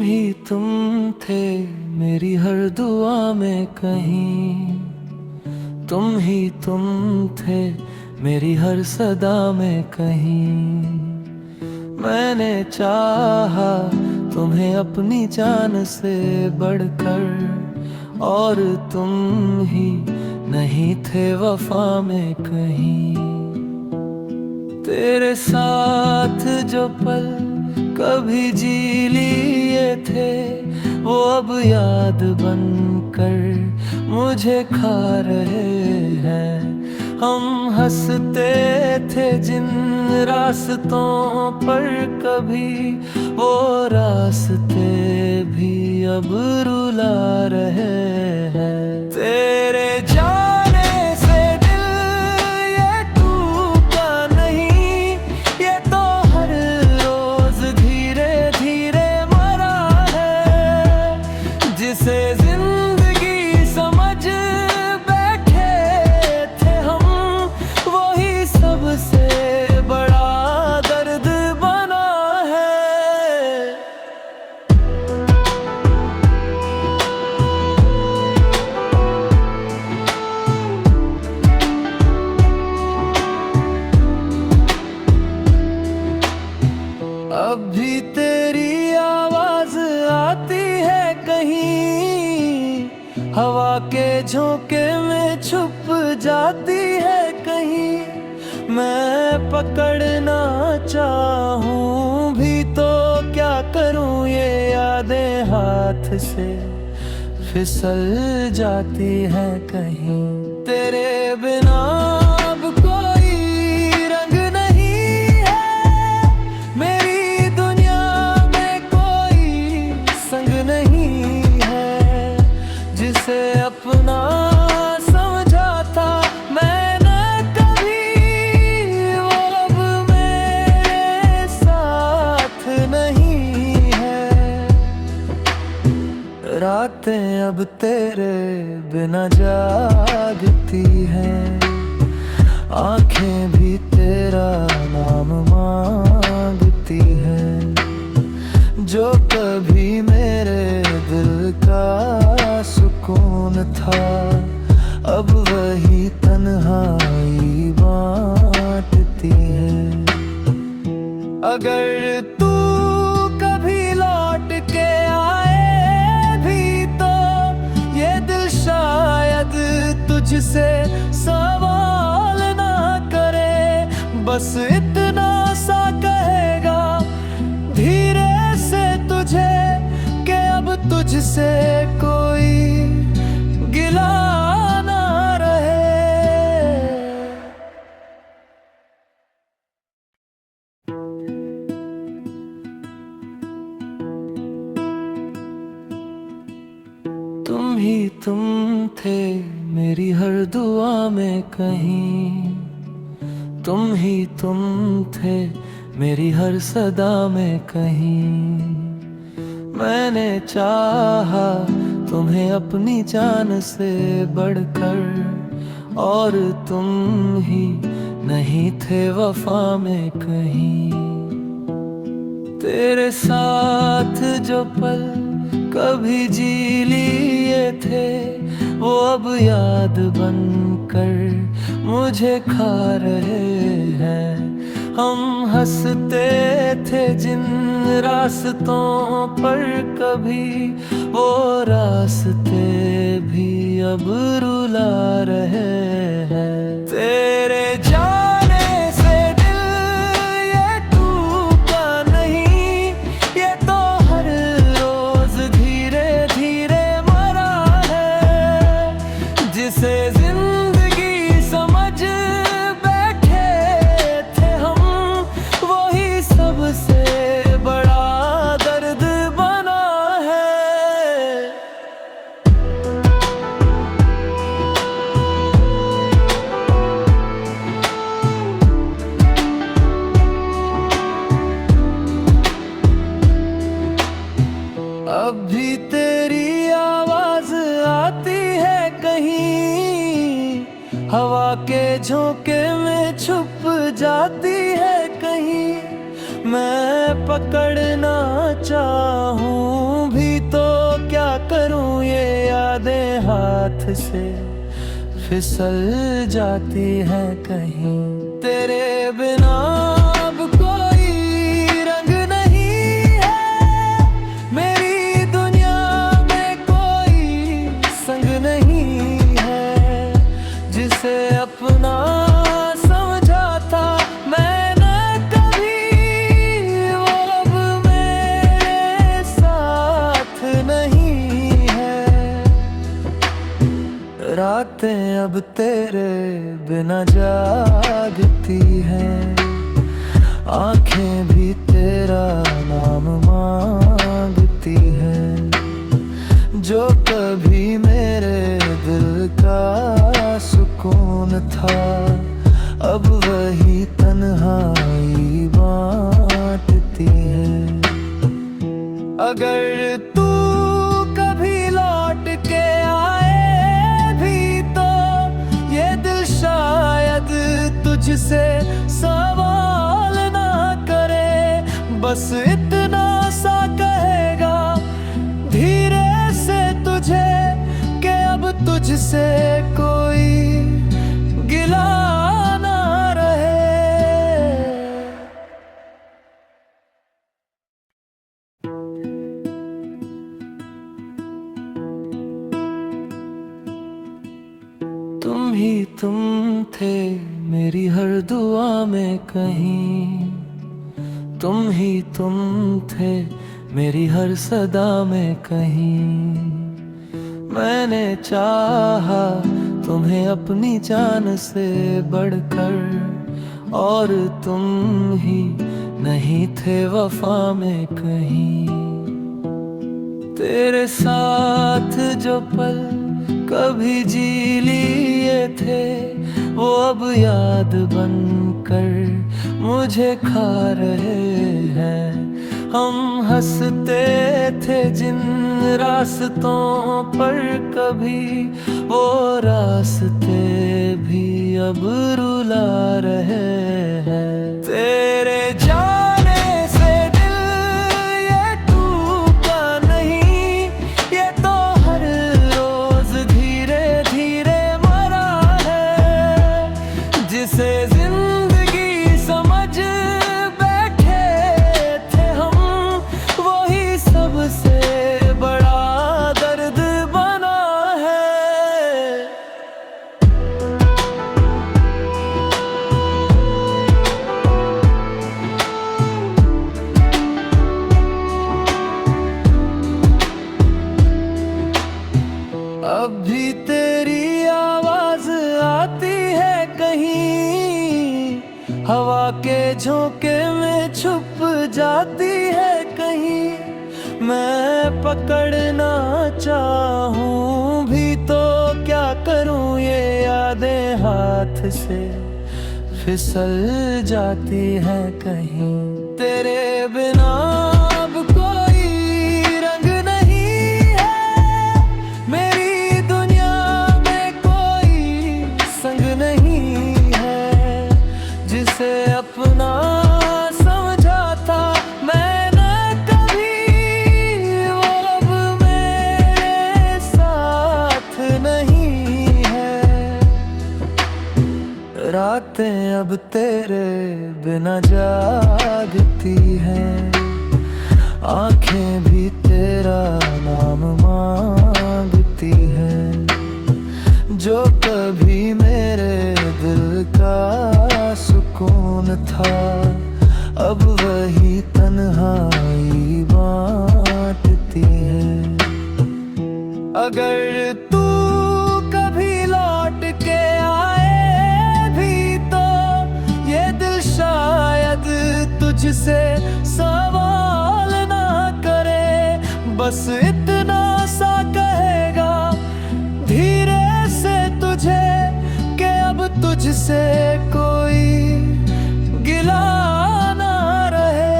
ही तुम थे मेरी हर दुआ में कहीं, तुम ही तुम थे मेरी हर सदा में कहीं। मैंने चाहा तुम्हें अपनी जान से बढ़कर, और तुम ही नहीं थे वफा में कहीं। तेरे साथ जो पल कभी जी लिए थे, वो अब याद बनकर मुझे खा रहे हैं। हम हंसते थे जिन रास्तों पर कभी, वो रास्ते भी अब रुला रहे हैं। तेरे जाने से दिल ये टूटा नहीं, ये तो हर रोज धीरे धीरे मरा है। जिसे जिंदगी समझ बैठे थे हम, वही सबसे बड़ा दर्द बना है। अब भी तेरी आवाज आती है कहीं, हवा के झोंके में छुप जाती है कहीं। मैं पकड़ना चाहूं भी तो क्या करूं, ये यादें हाथ से फिसल जाती हैं कहीं। तेरे बिना अब कोई रंग नहीं है, मेरी दुनिया में कोई संग नहीं है। जिसे अपना समझा था मैंने कभी, वो अब मेरे साथ नहीं है। रातें अब तेरे बिना जागती हैं, आंखें भी तेरा नाम मांगती हैं। जो कभी मेरे दिल का सुकून था, अब वही तन्हाई बांटती है। अगर तू कभी लौट के आए भी तो, ये दिल शायद तुझसे सवाल ना करे। बस इतना सा कहेगा धीरे से तुझे, कि अब तुझसे कोई गिला ना रहे। तुम ही तुम थे मेरी हर दुआ में कहीं, तुम ही तुम थे मेरी हर सदा में कहीं। मैंने चाहा तुम्हें अपनी जान से बढ़कर, और तुम ही नहीं थे वफा में कहीं। तेरे साथ जो पल कभी जी लिए थे, वो अब याद बनकर मुझे खा रहे हैं। हम हंसते थे जिन रास्तों पर कभी, वो रास्ते भी अब रुला रहे हैं। तेरे जाने से दिल ये टूटा नहीं, ये तो हर रोज धीरे धीरे मरा है। जिसे जिंदगी समझ बैठे थे हम, वही सबसे बड़ा दर्द बना है। अब भी तेरी आवाज आती है कहीं, हवा के झोंके में छुप जाती है कहीं। मैं पकड़ना चाहूं भी तो क्या करूं, ये यादें हाथ से फिसल जाती हैं कहीं। तेरे बिना अब कोई रंग नहीं है, मेरी दुनिया में कोई संग नहीं है। जिसे अपना समझा था मैंने कभी, वो अब मेरे साथ नहीं है। रातें अब तेरे बिना जागती हैं, आंखें भी तेरा नाम मांगती हैं। जो कभी मेरे दिल का सुकून था, अब वही तन्हाई बांटती है। अगर तू कभी लौट के आए भी तो ये दिल शायद तुझसे सवाल ना करे, बस इतना सा कहेगा धीरे से तुझे कि अब तुझसे कोई गिला ना रहे। तुम ही तुम थे मेरी हर दुआ में कहीं, तुम ही तुम थे मेरी हर सदा में कहीं। मैंने चाहा तुम्हें अपनी जान से बढ़कर, और तुम ही नहीं थे वफा में कहीं। तेरे साथ जो पल कभी जी लिए थे, वो अब याद बनकर मुझे खा रहे हैं। हम हंसते थे जिन रास्तों पर कभी, वो रास्ते भी अब रुला रहे हैं। तेरे जाने से दिल ये टूटा नहीं, ये तो हर रोज धीरे धीरे मरा है। जिसे जिंदगी समझ बैठे थे हम, वही सबसे बड़ा दर्द बना है। अब भी तेरी आवाज आती है कहीं, हवा के झोंके में छुप जाती है कहीं। मैं पकड़ना चाहूं भी तो क्या करूं, ये यादें हाथ से फिसल जाती हैं कहीं। तेरे बिना अब कोई रंग नहीं है, मेरी दुनिया में कोई संग नहीं है। जिसे अपना समझा था मैंने कभी, वो अब मेरे साथ नहीं है। रातें अब तेरे बिना जागती हैं, आंखें भी तेरा नाम मांगती हैं। जो कभी मेरे दिल का सुकून था, अब वही तन्हाई बांटती है। अगर तू कभी लौट के आए भी तो ये दिल शायद तुझसे सवाल ना करे, बस इतना सा कहेगा धीरे से तुझे कि अब तुझसे कोई गिला ना रहे।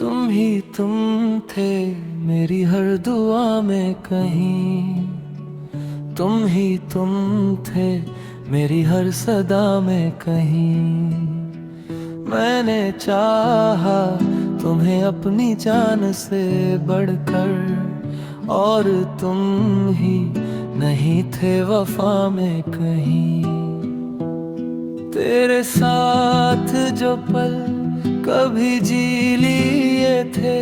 तुम ही तुम थे मेरी हर दुआ में कहीं, तुम ही तुम थे मेरी हर सदा में कहीं। मैंने चाहा तुम्हें अपनी जान से बढ़कर, और तुम ही नहीं थे वफा में कहीं। तेरे साथ जो पल कभी जी लिए थे,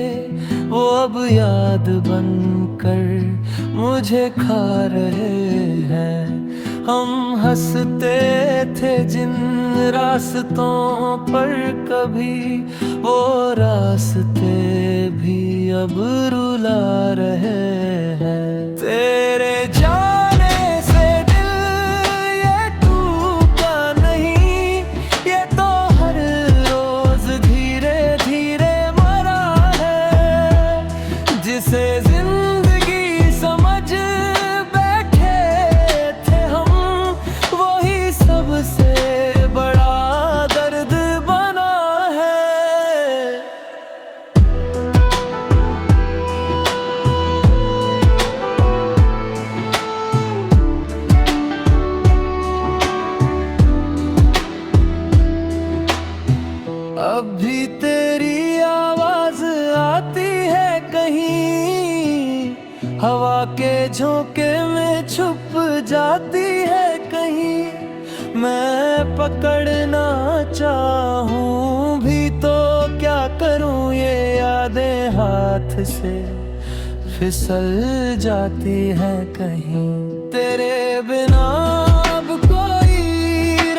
वो अब याद बनकर मुझे खा रहे हैं। हम हंसते थे जिन रास्तों पर कभी, वो रास्ते भी अब रुला रहे हैं। तेरे जाने से दिल ये टूटा नहीं, ये तो हर रोज धीरे धीरे मरा है। जिसे जिंदगी समझ बैठे थे हम, वही सबसे बड़ा दर्द बना है। अब भी तेरी आवाज आती है कहीं, हवा के झोंके में छुप जाती है कहीं। मैं पकड़ना चाहूं भी तो क्या करूं, ये यादें हाथ से फिसल जाती है कहीं। तेरे बिना अब कोई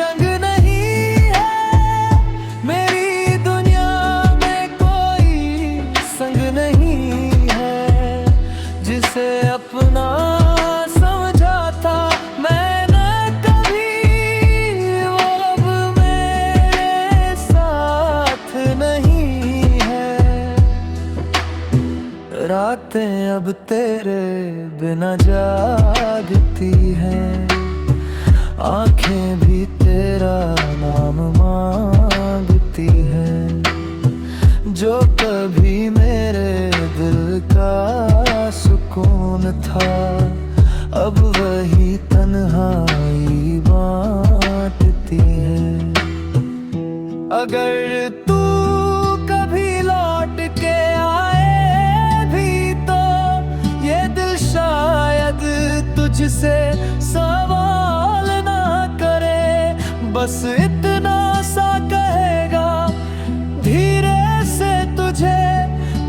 रंग नहीं है, मेरी दुनिया में कोई संग नहीं है। जिसे अपना समझा था मैंने कभी, वो अब मेरे साथ नहीं है। रातें अब तेरे बिना जागती हैं, आंखें भी तेरा नाम मांगती हैं। जो कभी मेरे दिल का सुकून था, अब वही तन्हाई बांटती है। अगर तू कभी लौट के आए भी तो, ये दिल शायद तुझसे सवाल ना करे। बस इतना सा कहेगा धीरे से तुझे,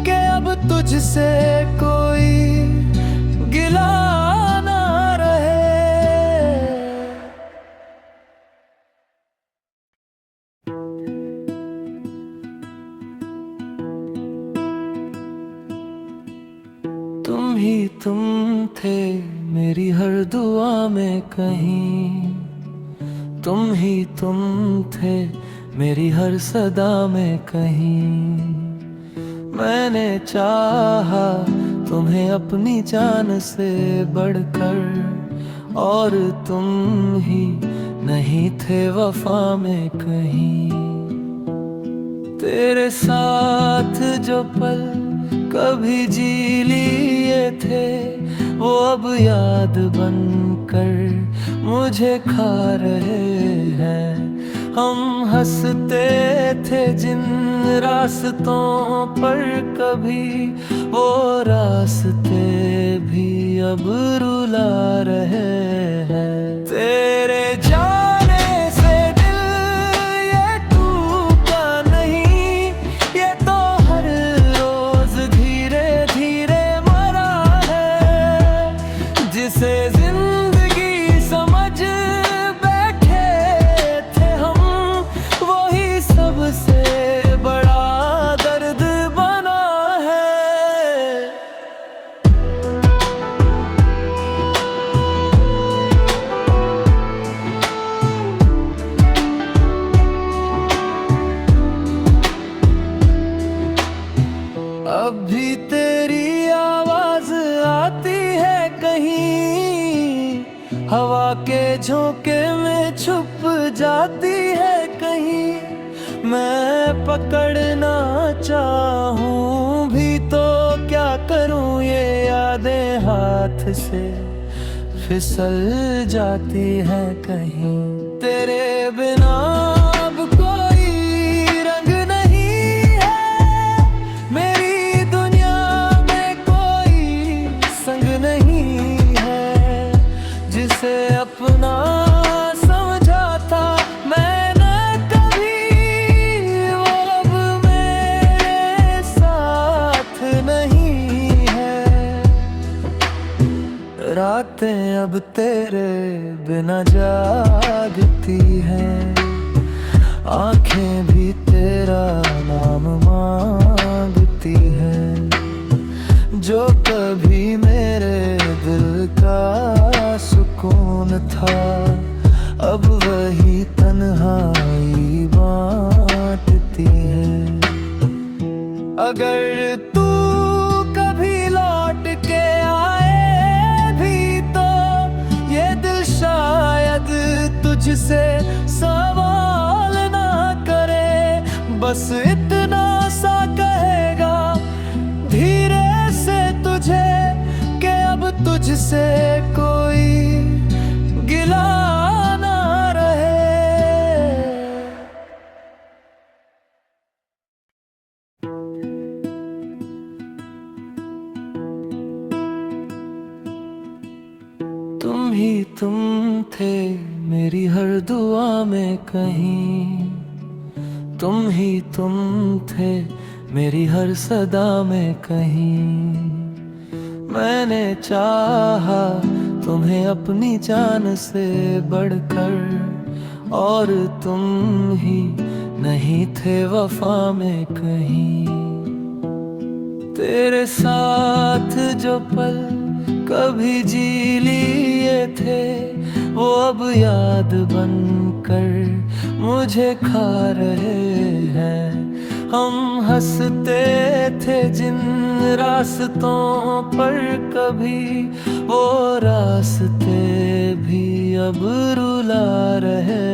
कि अब तुझसे कोई गिला ना रहे। तुम ही तुम थे मेरी हर दुआ में कहीं, तुम ही तुम थे मेरी हर सदा में कहीं। मैंने चाहा तुम्हें अपनी जान से बढ़कर, और तुम ही नहीं थे वफा में कहीं। तेरे साथ जो पल कभी जी लिए थे, वो अब याद बनकर मुझे खा रहे हैं। हम हंसते थे जिन रास्तों पर कभी, वो रास्ते भी अब रुला रहे हैं। तेरे जाने से दिल ये टूटा नहीं, ये तो हर रोज धीरे धीरे मरा है। जिसे जिंदगी समझ बैठे थे हम, वही सबसे बड़ा दर्द बना है। अब भी तेरी आवाज आती है कहीं, हवा के झोंके में छुप जाती है कहीं। मैं पकड़ना चाहूं हाथ से फिसल जाती है कहीं। तेरे बिना अब कोई रंग नहीं है, मेरी दुनिया में कोई संग नहीं है। जिसे अपना समझा था मैंने कभी, वो अब मेरे साथ नहीं है। रातें अब तेरे बिना जागती हैं, आंखें भी तेरा नाम मांगती हैं। जो कभी मेरे दिल का सुकून था, अब वही तन्हाई बांटती है। अगर तू कभी लौट के आए भी तो ये दिल शायद तुझसे सवाल ना करे। बस इतना सा कहेगा धीरे से तुझे कि अब तुझसे कोई गिला ना रहे। तुम ही तुम थे मेरी हर दुआ में कहीं, तुम ही तुम थे मेरी हर सदा में कहीं। मैंने चाहा तुम्हें अपनी जान से बढ़कर, और तुम ही नहीं थे वफा में कहीं। तेरे साथ जो पल कभी जी लिए थे, वो अब याद बनकर मुझे खा रहे हैं। हम हंसते थे जिन रास्तों पर कभी, वो रास्ते भी अब रुला रहे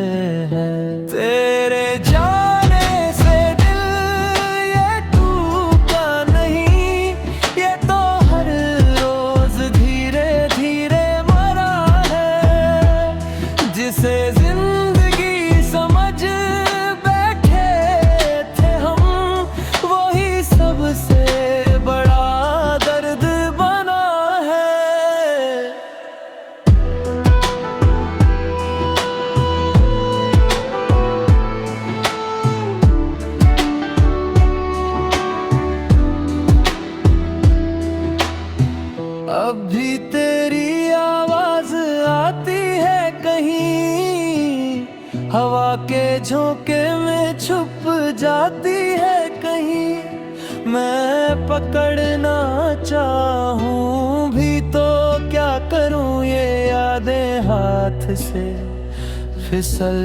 हैं। तेरे जाने से दिल ये टूटा नहीं, ये तो हर रोज धीरे धीरे मरा है। जिसे जिंदगी समझ बैठे थे हम, वही सबसे बड़ा दर्द बना है। अब भी तेरी आवाज आती है कहीं, हवा के झोंके में छुप जाती है कहीं। मैं पकड़ना चाहूं भी तो क्या करूं, ये यादें हाथ से फिसल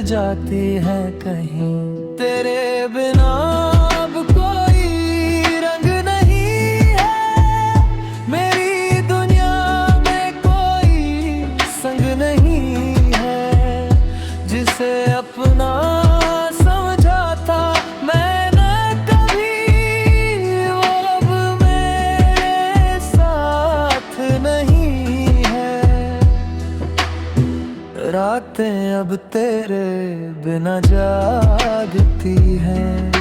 जाती है कहीं। तेरे बिना अब कोई रंग नहीं है, मेरी दुनिया में कोई संग नहीं है। जिसे अपना समझा था मैंने कभी, वो अब मेरे साथ नहीं है। रातें अब तेरे बिना जागती हैं,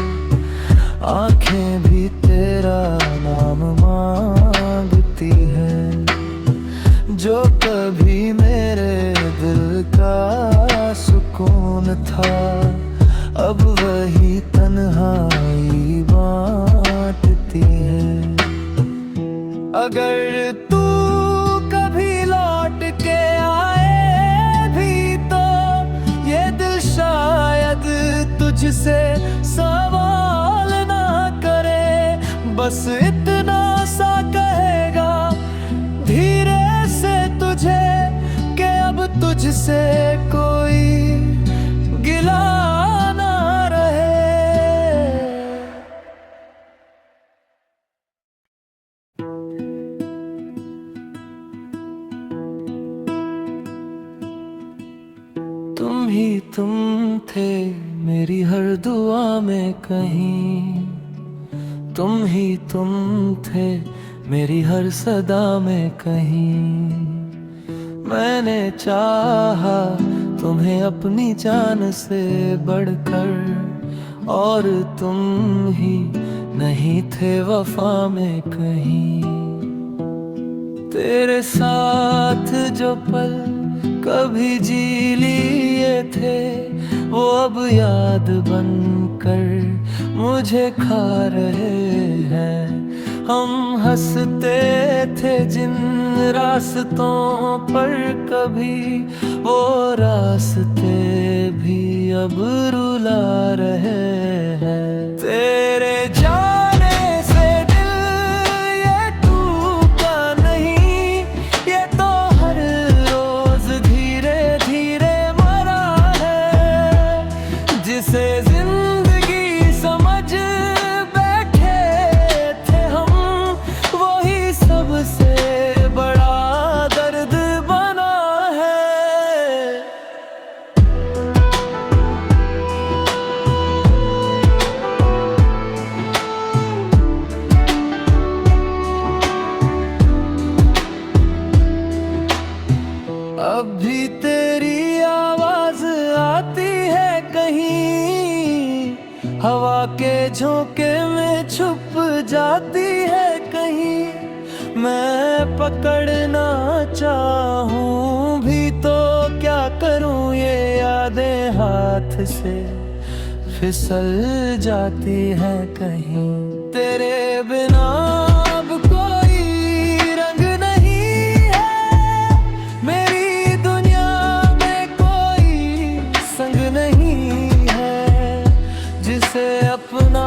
आंखें भी तेरा नाम मांगती हैं। जो कभी मेरे दिल का सुकून था, अब वही तन्हाई बांटती है। अगर तू कभी लौट के आए भी तो ये दिल शायद तुझसे सवाल ना करे। बस इतना सा कहेगा धीरे से तुझे कि अब तुझसे कोई गिला ना रहे। तुम ही तुम थे मेरी हर दुआ में कहीं, तुम ही तुम थे मेरी हर सदा में कहीं। मैंने चाहा तुम्हें अपनी जान से बढ़कर, और तुम ही नहीं थे वफा में कहीं। तेरे साथ जो पल कभी जी लिए थे, वो अब याद बनकर मुझे खा रहे हैं। हम हंसते थे जिन रास्तों पर कभी, वो रास्ते भी अब रुला रहे हैं। तेरे जाने से दिल ये टूटा नहीं, ये तो हर रोज धीरे धीरे मरा है। जिसे जिंदगी समझ बैठे थे हम, वही सबसे बड़ा दर्द बना है। अब भी तेरी आवाज आती है कहीं, हवा के झोंके में छुप जाती है कहीं। मैं पकड़ना चाहूं भी तो क्या करूं, ये यादें हाथ से फिसल जाती है कहीं। तेरे बिना अब कोई रंग नहीं है, मेरी दुनिया में कोई संग नहीं है। जिसे अपना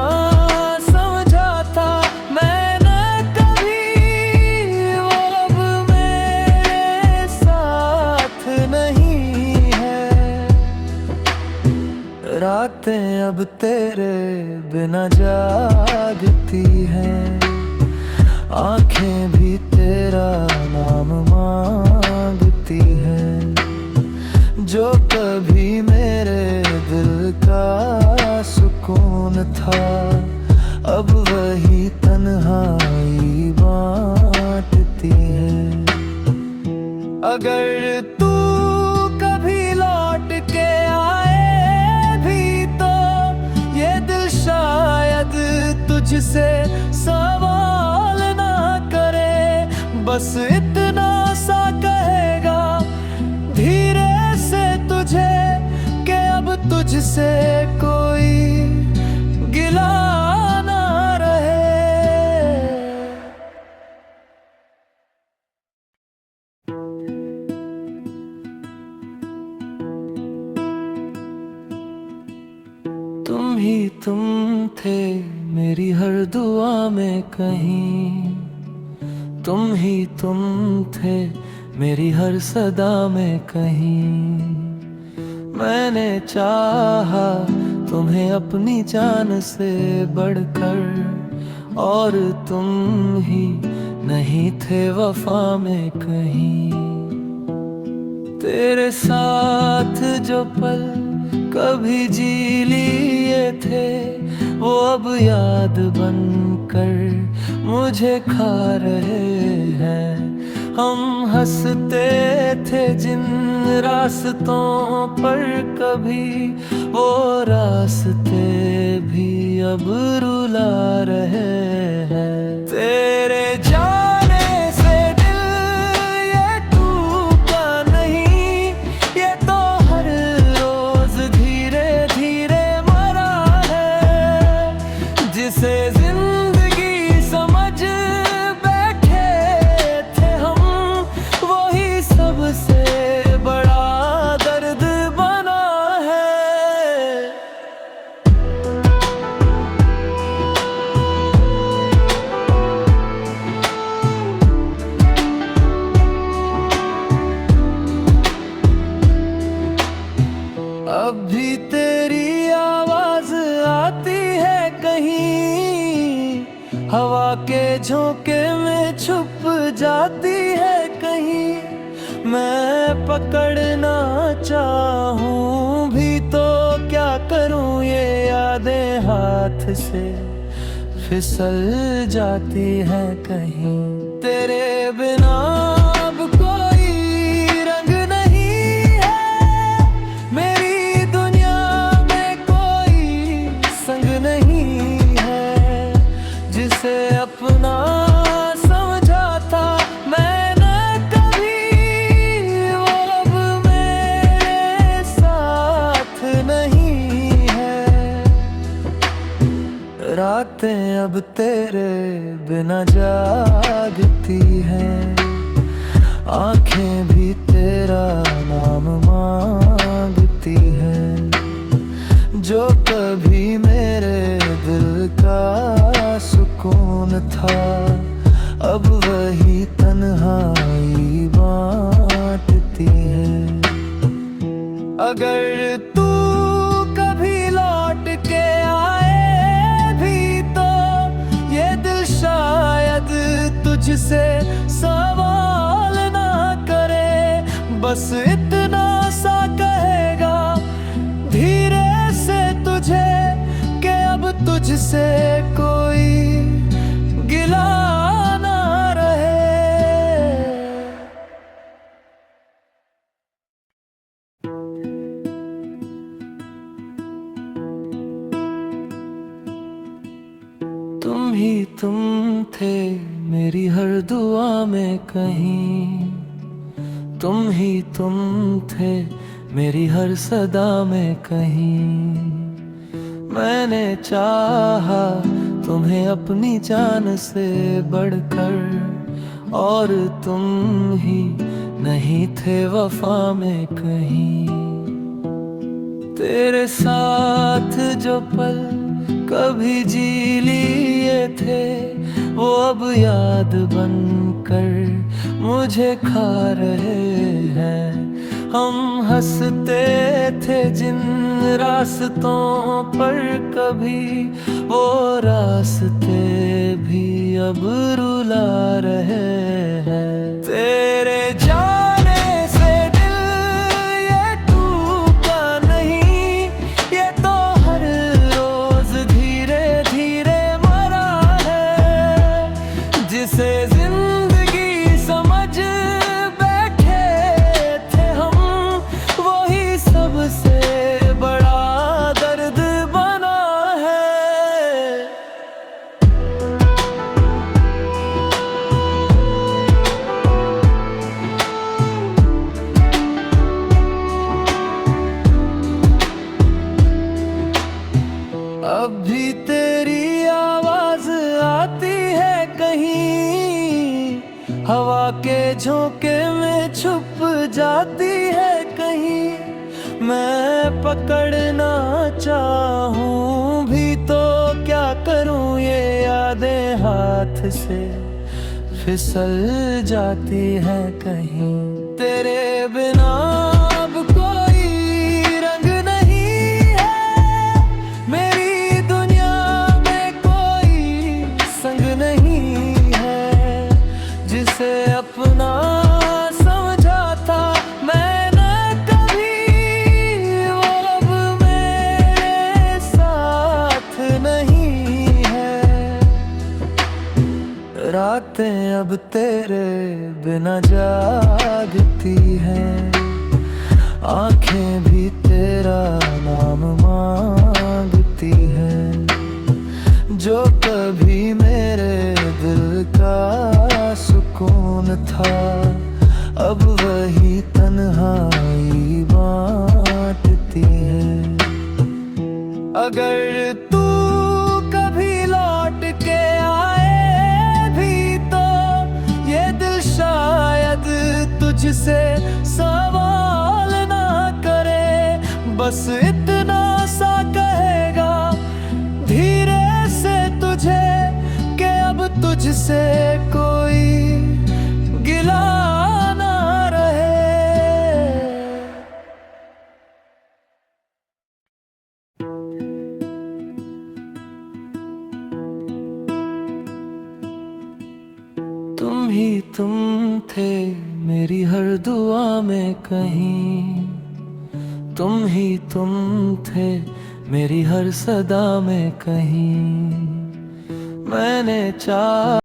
समझा था मैंने कभी, वो अब मेरे साथ नहीं है। रातें अब तेरे बिना जागती हैं, आंखें भी तेरा नाम मांगती हैं। जो कभी मेरे दिल का सुकून था, अब वही तन्हाई बांटती है। अगर तू कभी लौट के आए भी तो, ये दिल शायद तुझसे सवाल ना करे। बस इतना सा कहेगा धीरे से तुझे, कि अब तुझसे कोई गिला ना रहे। तुम ही तुम थे मेरी हर दुआ में कहीं। तुम ही तुम थे मेरी हर सदा में कहीं। मैंने चाहा तुम्हें अपनी जान से बढ़कर, और तुम ही नहीं थे वफा में कहीं। तेरे साथ जो पल कभी जी लिए थे, वो अब याद बनकर मुझे खा रहे हैं। हम हंसते थे जिन रास्तों पर कभी, वो रास्ते भी अब रुला रहे हैं। तेरे जाने से दिल ये टूटा नहीं, ये तो हर रोज धीरे धीरे मरा है। जिसे जिंदगी समझ बैठे थे हम, वही सबसे बड़ा दर्द बना है। अब भी तेरी आवाज आती है कहीं, हवा के झोंके में छुप जाती है कहीं। मैं पकड़ना चाहूं भी तो क्या करूं, ये यादें हाथ से फिसल जाती है कहीं। तेरे बिना अब कोई रंग नहीं है, मेरी दुनिया में कोई संग नहीं है। जिसे अपना समझा था मैंने कभी, वो अब मेरे साथ नहीं है। रातें अब तेरे बिना जागती हैं, आंखें भी तेरा नाम मांगती हैं। जो कभी मेरे दिल का सुकून था, अब वही तन्हाई बांटती है। अगर तू कभी लौट के आए भी तो ये दिल शायद तुझसे सवाल ना करे। बस इतना सा कहेगा धीरे से तुझे कि अब तुझसे कोई गिला ना रहे। तुम ही तुम थे मेरी हर दुआ में कहीं, तुम ही तुम थे मेरी हर सदा में कहीं। मैंने चाहा तुम्हें अपनी जान से बढ़कर, और तुम ही नहीं थे वफा में कहीं। तेरे साथ जो पल कभी जी लिए थे, वो अब याद बनकर मुझे खा रहे हैं। हम हंसते थे जिन रास्तों पर कभी, वो रास्ते भी अब रुला रहे हैं। तेरे जाने से दिल ये टूटा नहीं, ये तो हर रोज धीरे धीरे मरा है। जिसे जिंदगी समझ बैठे थे हम, वही सबसे बड़ा दर्द बना है। अब भी तेरी आवाज आती है कहीं, हवा के झोंके में छुप जाती है कहीं। मैं पकड़ना चाहूं भी तो क्या करूं, ये यादें हाथ से फिसल जाती है कहीं। तेरे बिना अब कोई रंग नहीं है, मेरी दुनिया में कोई संग नहीं है। जिसे अपना समझा था मैंने कभी, वो अब मेरे साथ नहीं है। रातें अब तेरे बिना जागती हैं, आंखें भी तेरा नाम मांगती हैं। जो कभी मेरे दिल का सुकून था, अब वही तन्हाई बांटती है। अगर तू कभी लौट के आए भी तो ये दिल शायद तुझसे सवाल ना करे। बस इतना सा कहेगा धीरे से तुझे कि अब तुझसे कोई गिला ना रहे। तुम ही तुम थे मेरी हर दुआ में कहीं, तुम ही तुम थे मेरी हर सदा में कहीं। मैंने चाहा